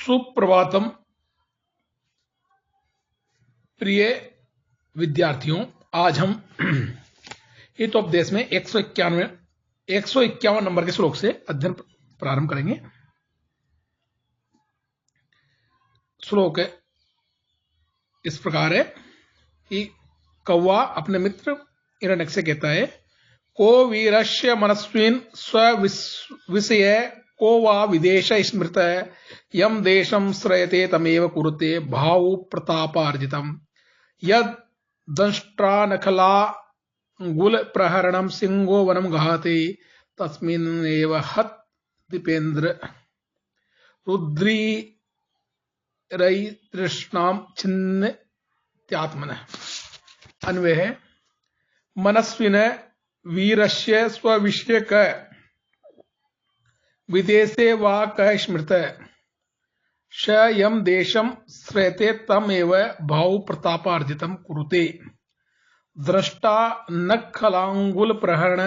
सुप्रभातम प्रिय विद्यार्थियों, आज हम हितोपदेश में 151 नंबर के श्लोक से अध्ययन प्रारंभ करेंगे। श्लोक इस प्रकार है कि कौवा अपने मित्र हिरण्यक से कहता है, को वीरस्य मनस्विन स्विषय को वा विदेश स्मृत यम देशम श्रयते तमेव कुरुते भाव प्रतापार्जितम यद दंष्ट्रा नखलांगुल प्रहरणम सिंहो वनम गहाते तस्मिन् एव हत दीपेन्द्र रुद्री रई तृष्णाम छिन्न त्यात्मन। अन्वय है, मनस्विन वीरस्य स्वविषयक विदेशे वा क स्मृत श यम देशम श्रयते तमेव भाव प्रतापार्जितम कुरुते द्रष्टा नखलांगुल प्रहरण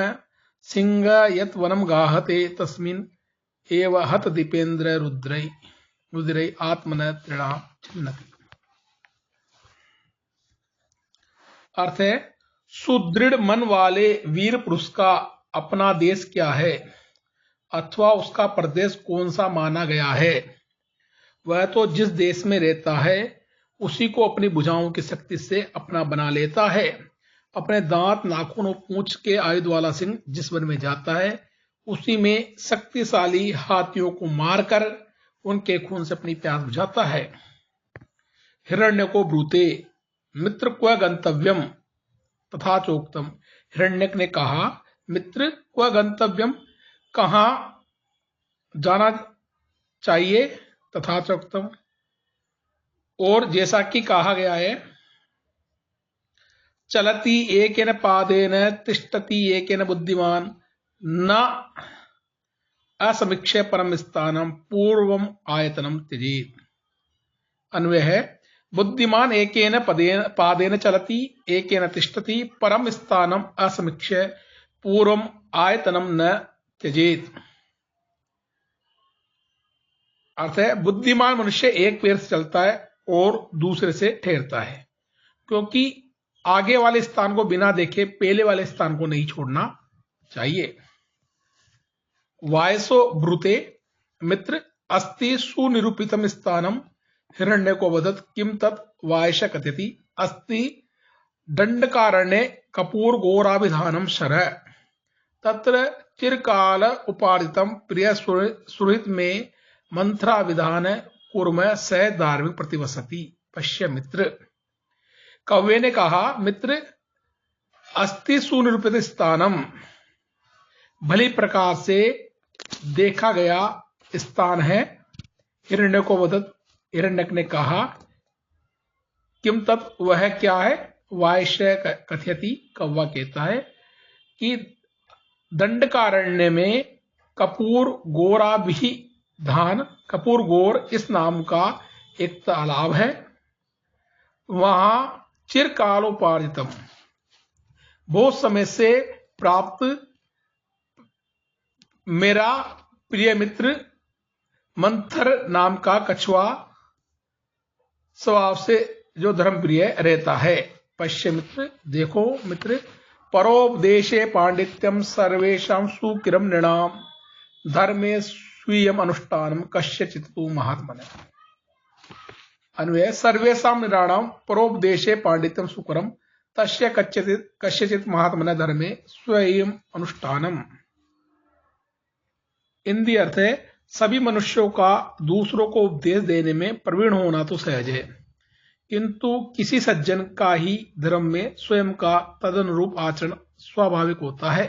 सिंह यत वनम गाहते तस्मिन् एव हत दीपेन्द्र रुद्रै आत्मन तृणाम छिन्नति। अर्थ है, सुदृढ़ मन वाले वीर पुरुष का अपना देश क्या है अथवा उसका प्रदेश कौन सा माना गया है, वह तो जिस देश में रहता है उसी को अपनी भुजाओं की शक्ति से अपना बना लेता है। अपने दांत, नाखून और पूंछ के आयुध वाला सिंह जिस वन में जाता है उसी में शक्तिशाली हाथियों को मारकर उनके खून से अपनी प्यास बुझाता है। हिरण्य को ब्रूते मित्र क्व गंतव्यम तथा चोक्तम। हिरण्यक ने कहा, मित्र क्व गंतव्यम, कहां जाना चाहिए, तथा चोक्तम और जैसा कि कहा गया है, चलती एकेन पादेन तिष्ठति एकेन बुद्धिमान न असमीक्ष्य परम स्थानम पूर्वम आयतनम त्यजेत। अन्वय है, बुद्धिमान एकेन पादेन चलति एकेन तिष्ठति परम स्थानम असमीक्ष्य पूर्वम आयतनम न त्यजेत। अर्थ है, बुद्धिमान मनुष्य एक पैर से चलता है और दूसरे से ठहरता है, क्योंकि आगे वाले स्थान को बिना देखे पहले वाले स्थान को नहीं छोड़ना चाहिए। वायसो ब्रूते मित्र अस्ति सुनिरूपितम स्थानम हिरण्य को वदत किम तत् वायश कथयति अस्ति दंडकारण्ये कपूर गोराभिधानम शर तत्र चिरकाल उपार्जितम प्रिय सुहृत में मंत्रा विधान कुर्म स धार्मिक प्रतिवसति पश्य मित्र। कौवे ने कहा, मित्र अस्ति सुनिरूपित स्थानम, भली प्रकार से देखा गया स्थान है। हिरण्य को वदत, हिरण्यक ने कहा, किम तत्, वह क्या है। वायश्य कथयति, कौवा कहता है कि दंडकारण्य में कपूर गोराभिधान, कपूर गोर इस नाम का एक तालाब है, वहां चिरकालोपार्जितम, बहुत समय से प्राप्त मेरा प्रिय मित्र मंथर नाम का कछुआ स्वभाव से जो धर्म प्रिय रहता है। पश्य मित्र, देखो मित्र, परोपदेशे पांडित्यम सर्वेषां सुकिरम नृणाम धर्मे स्वीयम अनुष्ठानम कस्यचित् तु महात्मने। अन्वय, सर्वेषां नृणाम परोपदेशे पांडित्यम सुकरम तस्य कस्यचित् महात्मने धर्मे स्वयं अनुष्ठानम। हिंदी अर्थ है, सभी मनुष्यों का दूसरों को उपदेश देने में प्रवीण होना तो सहज है, किंतु किसी सज्जन का ही धर्म में स्वयं का तदनुरूप आचरण स्वाभाविक होता है।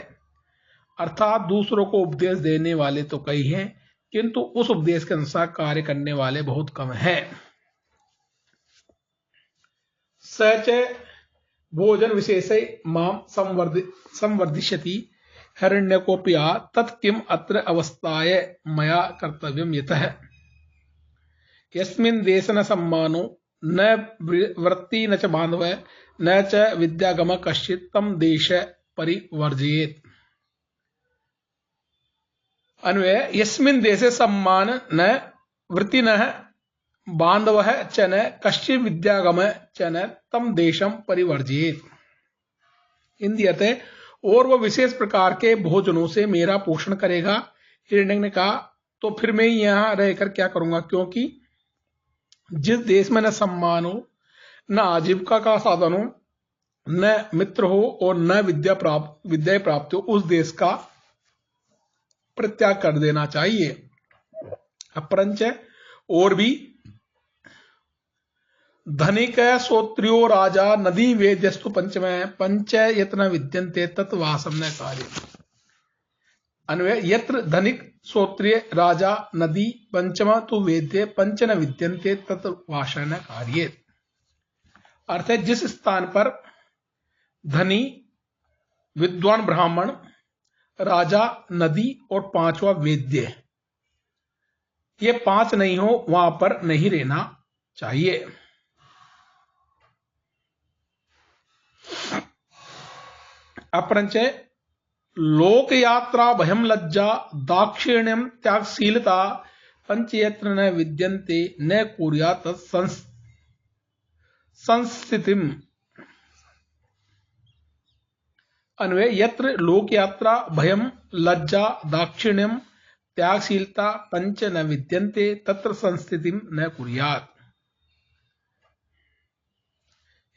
अर्थात दूसरों को उपदेश देने वाले तो कई हैं, किंतु उस उपदेश के अनुसार कार्य करने वाले बहुत कम हैं। सच भोजन विशेष माम संवर्धिष्यति हिरण्यकोऽप्या तत्किम अत्र अवस्थाय मया कर्तव्यम यतः यस्मिन् देश न सम्मानो न वृत्ति न च बांधव न च विद्यागम कश्चित् तम देश परिवर्जयेत्। अन्वय, यस्मिन् देशे सम्मान न वृत्ति न बांधवः च न कश्चित् विद्यागम च न तम देशम परिवर्जित। हिंदी अर्थ है, और वह विशेष प्रकार के भोजनों से मेरा पोषण करेगा। हिरण्यक ने कहा, तो फिर मैं यहां रहकर क्या करूंगा, क्योंकि जिस देश में न सम्मान हो, न आजीविका का साधन हो, न मित्र हो और न विद्या प्राप्त हो, उस देश का परित्याग कर देना चाहिए। अपरंच और भी, धनिक श्रोत्रियो राजा नदी वेद्यस्तु पंचमय पंच यत्न विद्यन्ते तत्वासम न कार्य। अन्वय, यत्र धनिक श्रोत्रिय राजा नदी पंचम तु वेद्य पंच न विद्यन्ते तत्वासन न कार्य। अर्थ है, जिस स्थान पर धनी, विद्वान ब्राह्मण, राजा, नदी और पांचवा वेद्य, ये पांच नहीं हो, वहां पर नहीं रहना चाहिए। अपरंच लोक यात्रा भयम लज्जा दाक्षिण्यम त्यागशीलता पंचयत्र न विद्यन्ते न कुर्यात् संस्थितिम। अन्वय, यत्र लोक यात्रा भयम लज्जा दाक्षिण्यम त्यागशीलता पंच न विद्यन्ते तत्र संस्थितिम न कुर्यात्।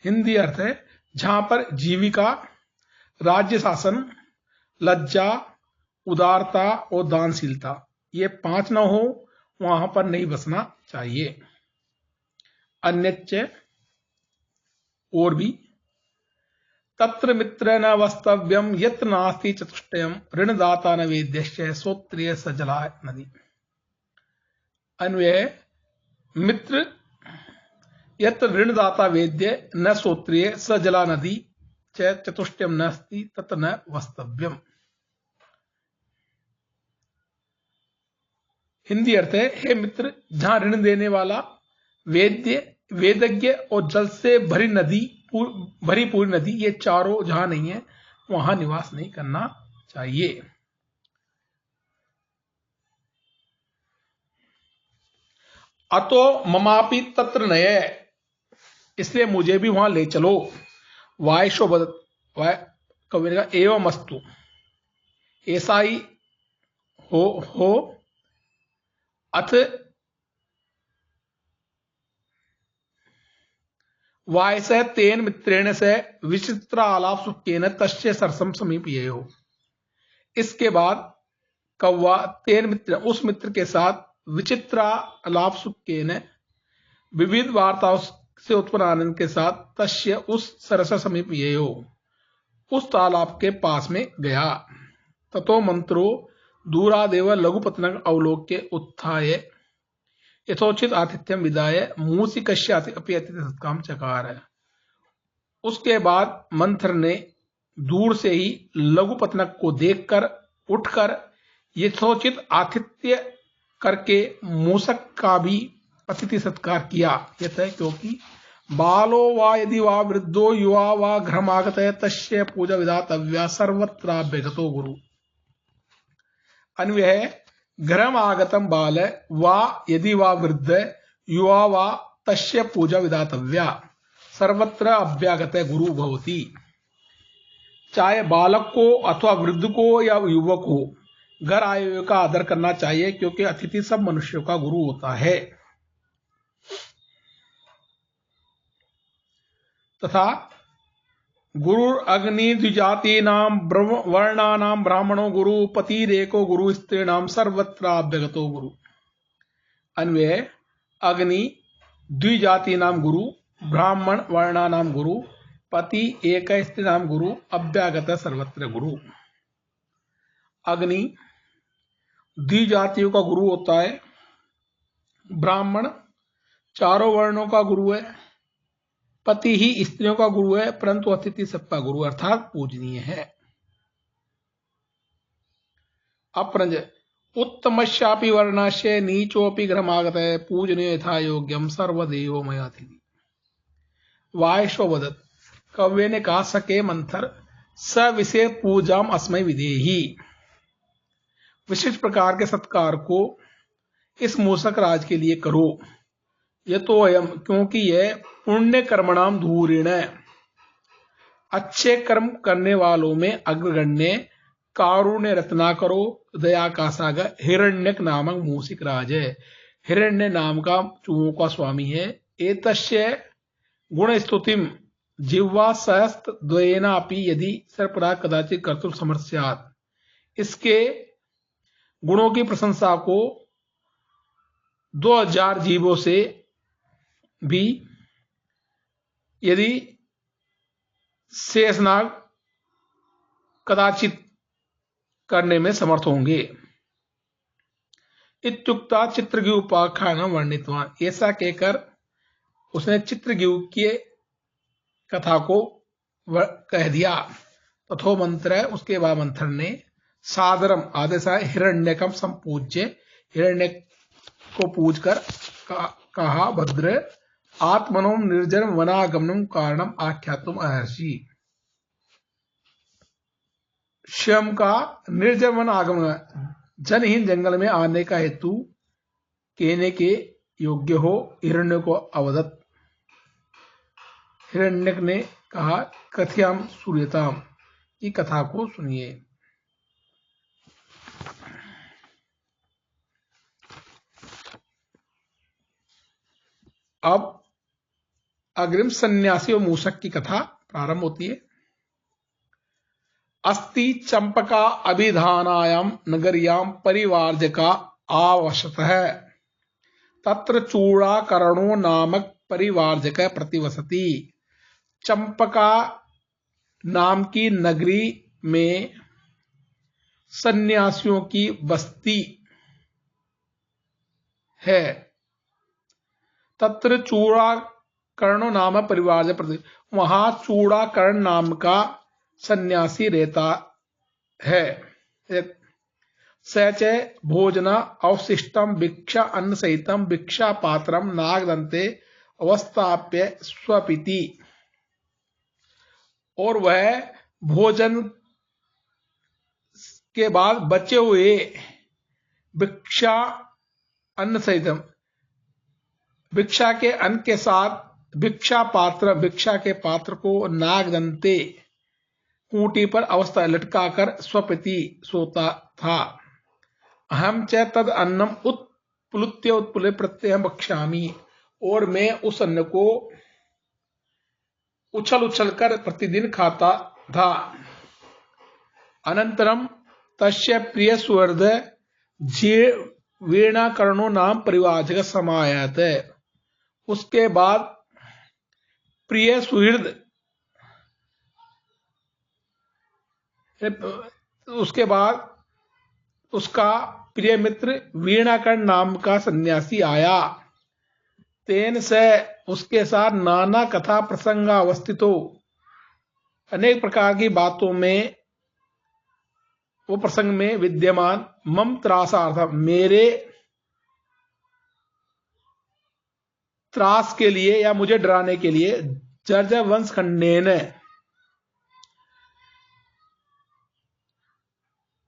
हिंदी अर्थ है, जहां पर जीविका, राज्य शासन, लज्जा, उदारता और दानशीलता, ये पांच न हो, वहां पर नहीं बसना चाहिए। अन्यच्च और भी, तत्र मित्र न वस्तव्यम यत्र नास्ति चतुष्टयम ऋणदाता न वेद्यश्च श्रोत्रिय सजला नदी। अन्वय, मित्र यत्र ऋणदाता वेद्य न श्रोत्रिय सजला नदी च चतुष्टयम नास्ति तत्र न वस्तव्यम। हिंदी अर्थ है, हे मित्र, जहां ऋण देने वाला, वेद्य, वेदज्ञ और जल से भरी नदी, भरी पूरी नदी, ये चारों जहां नहीं है, वहां निवास नहीं करना चाहिए। अतो ममापि तत्र नय, इसलिए मुझे भी वहां ले चलो। वायशो कवि ने कहा, एवं अस्तु, ऐसा ही हो। अथ वायस तेन मित्रेण से विचित्र आलाप सुखेन तस्य सरसम समीपयेयो। इसके बाद कौवा तेन मित्र, उस मित्र के साथ, विचित्र आलाप सुखेन, विविध वार्ताओं से उत्पन्न आनंद के साथ, तस्य उस सरस समीपयेयो, उस तालाब के पास में गया। ततो मंत्रो दूरादेव लघुपत्नक अवलोक्य उत्थाय यथोचित आतिथ्यम विदाय मूसिकस्य अपि अतिथि सत्कारम चकार। उसके बाद मंथर ने दूर से ही लघुपत्नक को देखकर उठकर यथोचित आतिथ्य करके मूसक का भी अतिथि सत्कार किया। यह है, क्योंकि बालो वा यदि वा वृद्धो युवा वा घ्रमागत तस्य पूजा विधातव्या सर्वत्राभ्यगतो गुरु। अन्वय है, घ्रम आगतम बाल वा यदि वा वृद्ध युवा वा तस्य पूजा विधातव्या सर्वत्र अभ्यागत गुरु भवति। चाहे बालक को अथवा वृद्ध को या युवक हो, घर आए हुए का आदर करना चाहिए, क्योंकि अतिथि सब मनुष्यों का गुरु होता है। तथा गुरु अग्नि द्विजाति नाम वर्णानाम ब्राह्मणो गुरु पतिरेको गुरु स्त्रीणाम सर्वत्राभ्यगतो गुरु। अन्वय, अग्नि द्विजाति नाम गुरु, ब्राह्मण वर्णानाम गुरु, पति एक स्त्री नाम गुरु, अभ्यागत सर्वत्र गुरु। अग्नि द्विजातियों का गुरु होता है, ब्राह्मण चारों वर्णों का गुरु है, पति ही स्त्रियों का गुरु है, परंतु अतिथि सबका गुरु अर्थात पूजनीय है। अपरंज उत्तमश्यापि वर्णाश्य नीचोपि घ्रमागत पूजनीय यथा योग्यम सर्वदेवो मयातिथि। वायशोवदत्, कव्य ने कहा, सके मंथर स विषय पूजाम अस्मै विधेहि। विशिष्ट प्रकार के सत्कार को इस मूसक राज के लिए करो। ये तो अयम, क्योंकि यह पुण्य कर्मणाम धूरिण, अच्छे कर्म करने वालों में अग्रगण्य, कारुण्य रत्नाकरो, दया का सागर, हिरण्यक नामक मूसिक राज है। हिरण्य नाम का चूहों का स्वामी है। एतस्य गुण स्तुतिम जिह्वा सहस्त द्वयेनापि यदि सर्परा कदाचित कर्तुम समर्थ स्यात्, इसके गुणों की प्रशंसा को 2000 जीवों से भी यदि शेषनाग कदाचित करने में समर्थ होंगे। इत्युक्ता चित्रगीव उपाख्यान वर्णितवान, ऐसा कहकर उसने चित्रगीव की कथा को कह दिया। तथो मंत्र, उसके बाद मंथर ने सादरम आदेश हिरण्यकम संपूज्य, हिरण्य को पूज कर कहा, भद्र आत्मनो निर्जन वनागमनम कारणम आख्यातुम अर्हसि। स्वयं का निर्जन वन आगमन, जनहीन जंगल में आने का हेतु कहने के योग्य हो, हिरण्य को अवदत। हिरण्यक ने कहा, कथ्याम सूर्यताम, की कथा को सुनिए। अब अग्रिम सन्यासी और मूषक की कथा प्रारंभ होती है। अस्ति चंपका अभिधानायाम नगरियाम परिवार्जका आवशतः, तत्र चूड़ाकरणो नामक परिवार्जक प्रतिवसति। चंपका नाम की नगरी में सन्यासियों की बस्ती है। तत्र चूड़ाकर्ण नाम परिवार प्रति, वहां चूड़ाकर्ण नाम का सन्यासी रहता है। सच भोजन अवशिष्टम भिक्षा अन्न सहितम भिक्षा पात्रम नागदंते अवस्थाप्य स्वपिति, और वह भोजन के बाद बचे हुए भिक्षा अन्न सहितम, भिक्षा के अन्न के साथ भिक्षा के पात्र को नागदंते खूंटी पर अवस्था लटकाकर स्वपिति सोता था। अहम च तद अन्नम उत्प्लुत्य उत्पुले प्रत्यय भक्षामि, और मैं उस अन्न को उछल उछल कर प्रतिदिन खाता था। अनंतरम तस्य प्रिय सुहृद वीणाकर्णो नाम परिवाजक समायात, उसके बाद प्रिय सुहृद, उसके बाद उसका प्रिय मित्र वीणाकर्ण नाम का सन्यासी आया। तेन से उसके साथ नाना कथा प्रसंगा अवस्थितो, अनेक प्रकार की बातों में वो प्रसंग में विद्यमान, मम त्रासार्थ, मेरे त्रास के लिए या मुझे डराने के लिए, जर्जर वंश खंडेन,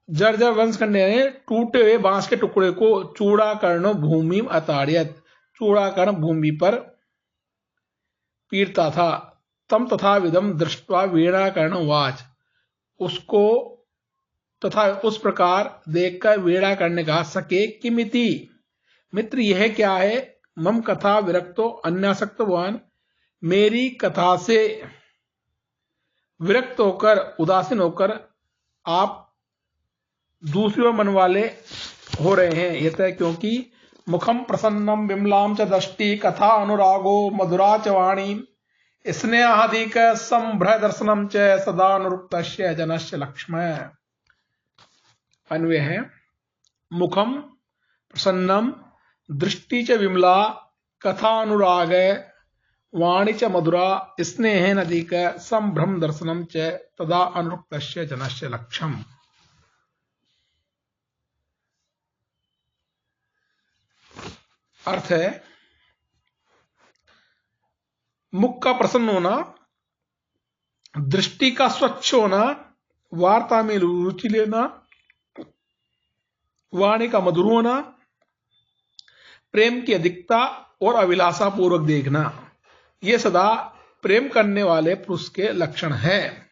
जर्जर वंश खंडेन टूटे हुए बांस के टुकड़े को चूड़ाकर्ण भूमि अताड़ियत, चूड़ाकर्ण भूमि पर पीटता था। तम तथा विदम दृष्टवा वीणाकर्ण वाच, उसको तथा उस प्रकार देखकर वीणाकर्ण ने कहा, सके किमिति, मित्र यह क्या है। मम कथा विरक्तो अन्यासक्तवान, मेरी कथा से विरक्त होकर, उदासीन होकर आप दूसरी ओर मन वाले हो रहे हैं। यह तो क्योंकि मुखम प्रसन्नम विमलाम च दृष्टि कथा अनुरागो मधुरा च वाणी स्नेहाधिक संभ्र दर्शनम च सदा अनुरुक्तस्य जनस्य लक्ष्मण। अन्वय है, मुखम प्रसन्नम दृष्टि च विमला कथा अनुराग वाणी च मधुरा स्नेहेन अधिक संभ्रम दर्शनम च तदा अनुरुक्तस्य जनस्य लक्ष्यम। अर्थ है, मुख का प्रसन्न होना, दृष्टि का स्वच्छ होना, वार्ता में रुचि लेना, वाणी का मधुर होना, प्रेम की अधिकता और अभिलाषा पूर्वक देखना, ये सदा प्रेम करने वाले पुरुष के लक्षण है।